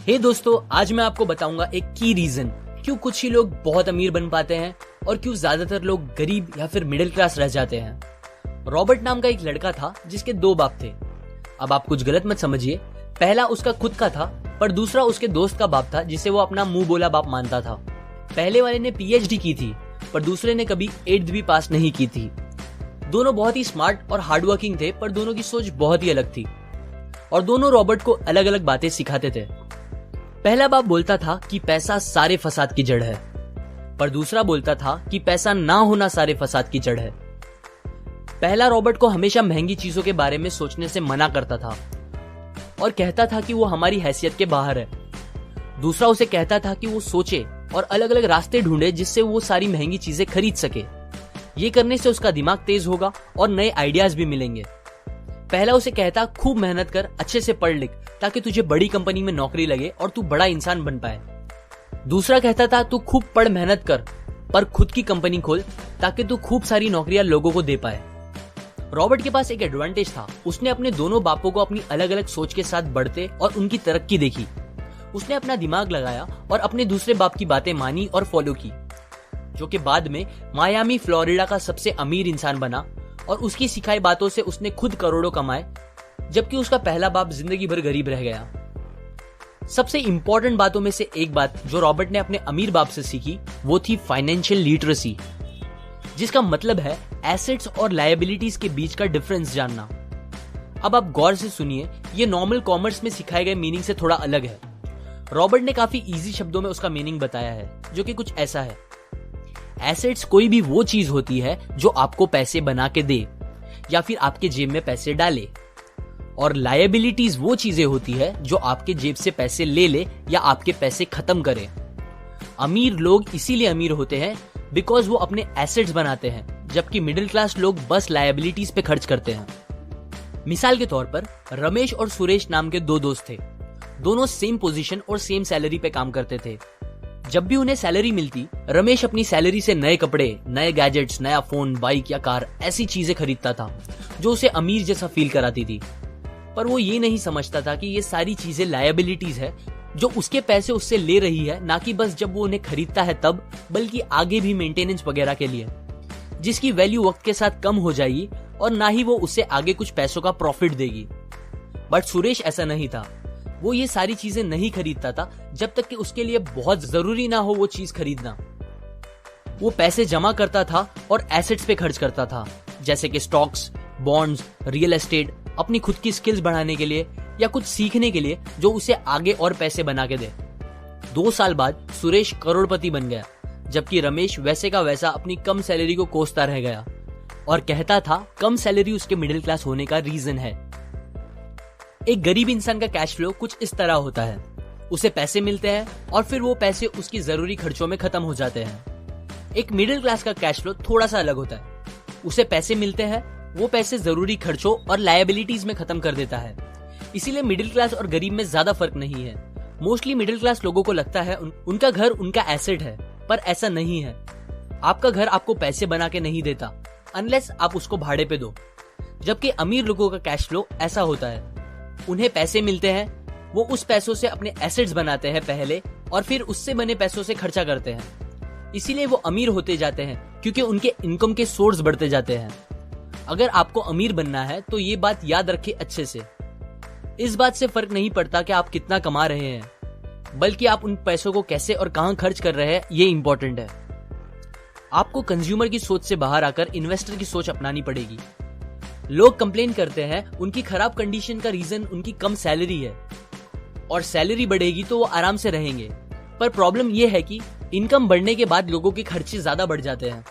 हे दोस्तों, आज मैं आपको बताऊंगा एक की रीजन क्यों कुछ ही लोग बहुत अमीर बन पाते हैं और क्यों ज्यादातर लोग गरीब या फिर मिडिल क्लास रह जाते हैं। रॉबर्ट नाम का एक लड़का था जिसके 2 बाप थे। अब आप कुछ गलत मत समझिए, पहला उसका खुद का था पर दूसरा उसके दोस्त का बाप था जिसे वो अपना मुंह बोला बाप मानता था। पहले वाले ने पीएचडी की थी पर दूसरे ने कभी 8th भी पास नहीं की थी। दोनों बहुत ही स्मार्ट और हार्डवर्किंग थे पर दोनों की सोच बहुत ही अलग थी और दोनों रॉबर्ट को अलग अलग बातें सिखाते थे। पहला बाप बोलता था कि पैसा सारे फसाद की जड़ है, पर दूसरा बोलता था कि पैसा ना होना सारे फसाद की जड़ है। पहला रॉबर्ट को हमेशा महंगी चीजों के बारे में सोचने से मना करता था और कहता था कि वो हमारी हैसियत के बाहर है। दूसरा उसे कहता था कि वो सोचे और अलग अलग रास्ते ढूंढे जिससे वो सारी महंगी चीजें खरीद सके। ये करने से उसका दिमाग तेज होगा और नए आइडियाज भी मिलेंगे। पहला उसे कहता खूब मेहनत कर, अच्छे से पढ़ लिख ताकि तुझे बड़ी कंपनी में नौकरी लगे और तू बड़ा इंसान बन पाए। दूसरा कहता था तू खूब पढ़ मेहनत कर पर खुद की कंपनी खोल ताकि तू खूब सारी नौकरियां लोगों को दे पाए। रॉबर्ट के पास एक एडवांटेज था, उसने अपने दोनों बापों को अपनी अलग अलग सोच के साथ बढ़ते और उनकी तरक्की देखी। उसने अपना दिमाग लगाया और अपने दूसरे बाप की बातें मानी और फॉलो की, जो कि बाद में मायामी फ्लोरिडा का सबसे अमीर इंसान बना और उसकी सिखाई बातों से उसने खुद करोड़ों कमाए, जबकि उसका पहला बाप जिंदगी भर गरीब रह गया। सबसे इंपॉर्टेंट बातों में से एक बात जो रॉबर्ट ने अपने अमीर बाप से सीखी वो थी फाइनेंशियल लिटरेसी, जिसका मतलब है एसेट्स और लायबिलिटीज के बीच का डिफरेंस जानना। अब आप गौर से सुनिए, ये नॉर्मल कॉमर्स में सिखाए गए मीनिंग से थोड़ा अलग है। रॉबर्ट ने काफी इजी शब्दों में उसका मीनिंग बताया है, जो कि कुछ ऐसा है। एसेट्स कोई भी वो चीज होती है जो आपको पैसे बना के दे या फिर आपके जेब में पैसे डाले, और लायबिलिटीज वो चीजें होती है जो आपके जेब से पैसे ले ले या आपके पैसे खत्म करे। अमीर लोग इसीलिए अमीर होते हैं बिकॉज वो अपने एसेट्स बनाते हैं, जबकि मिडिल क्लास लोग बस लायबिलिटीज पे खर्च करते हैं। मिसाल के तौर पर रमेश और सुरेश नाम के 2 दोस्त थे। दोनों सेम पोजीशन और सेम सैलरी पे काम करते थे। जब भी उन्हें सैलरी मिलती, रमेश अपनी सैलरी से नए कपड़े, नए गैजेट्स, नया फोन, बाइक या कार ऐसी चीजें खरीदता था जो उसे अमीर जैसा फील कराती थी। पर वो ये नहीं समझता था कि ये सारी चीजें लायबिलिटीज है जो उसके पैसे उससे ले रही है, ना कि बस जब वो उन्हें खरीदता है तब, बल्कि आगे भी मेंटेनेंस वगैरह के लिए, जिसकी वैल्यू वक्त के साथ कम हो जाएगी और ना ही वो उससे आगे कुछ पैसों का प्रॉफिट देगी। बट सुरेश ऐसा नहीं था। वो ये सारी चीजें नहीं खरीदता था जब तक कि उसके लिए बहुत जरूरी ना हो वो चीज खरीदना। वो पैसे जमा करता था और एसेट्स पे खर्च करता था, जैसे कि स्टॉक्स, बॉन्ड्स, रियल एस्टेट, अपनी खुद की स्किल्स बढ़ाने के लिए या कुछ सीखने के लिए जो उसे आगे और पैसे बना के दे। 2 साल बाद सुरेश करोड़पति बन गया, जबकि रमेश वैसे का वैसा अपनी कम सैलरी को कोसता रह गया और कहता था कम सैलरी उसके मिडिल क्लास होने का रीजन है। एक गरीब इंसान का कैश फ्लो कुछ इस तरह होता है, उसे पैसे मिलते हैं और फिर वो पैसे उसकी जरूरी खर्चों में खत्म हो जाते हैं। एक मिडिल क्लास का कैश फ्लो थोड़ा सा अलग होता है, उसे पैसे मिलते हैं, वो पैसे जरूरी खर्चों और लायबिलिटीज में खत्म कर देता है। इसीलिए मिडिल क्लास और गरीब में ज्यादा फर्क नहीं है। मोस्टली मिडिल क्लास लोगों को लगता है उनका घर उनका एसेट है, पर ऐसा नहीं है। आपका घर आपको पैसे बना के नहीं देता अनलेस आप उसको भाड़े पे दो, जबकि अमीर लोगों का कैश फ्लो ऐसा होता है, उन्हें पैसे मिलते हैं, वो उस पैसों से अपने एसेट्स बनाते हैं पहले और फिर उससे बने पैसों से खर्चा करते हैं। इसीलिए वो अमीर होते जाते हैं क्योंकि उनके इनकम के सोर्स बढ़ते जाते हैं। अगर आपको अमीर बनना है तो ये बात याद रखिए अच्छे से। इस बात से फर्क नहीं पड़ता कि आप कितना कमा रहे हैं, बल्कि आप उन पैसों को कैसे और कहां खर्च कर रहे हैं, ये इंपॉर्टेंट है। आपको कंज्यूमर की सोच से बाहर आकर इन्वेस्टर की सोच अपनानी पड़ेगी। लोग कंप्लेन करते हैं उनकी खराब कंडीशन का रीजन उनकी कम सैलरी है, और सैलरी बढ़ेगी तो वो आराम से रहेंगे। पर प्रॉब्लम ये है कि इनकम बढ़ने के बाद लोगों के खर्चे ज्यादा बढ़ जाते हैं,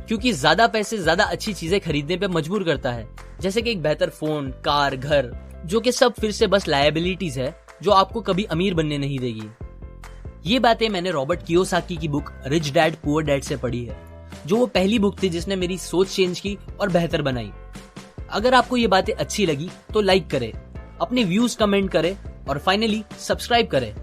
क्योंकि ज्यादा पैसे ज्यादा अच्छी चीजें खरीदने पे मजबूर करता है, जैसे कि एक बेहतर फोन, कार, घर, जो कि सब फिर से बस लायबिलिटीज है जो आपको कभी अमीर बनने नहीं देगी। ये बातें मैंने रॉबर्ट कियोसाकी की book rich dad poor dad से पढ़ी है, जो वो पहली बुक थी जिसने मेरी सोच चेंज की और बेहतर बनाई। अगर आपको ये बातें अच्छी लगी तो लाइक करें, अपने व्यूज कमेंट करें और फाइनली सब्सक्राइब करें।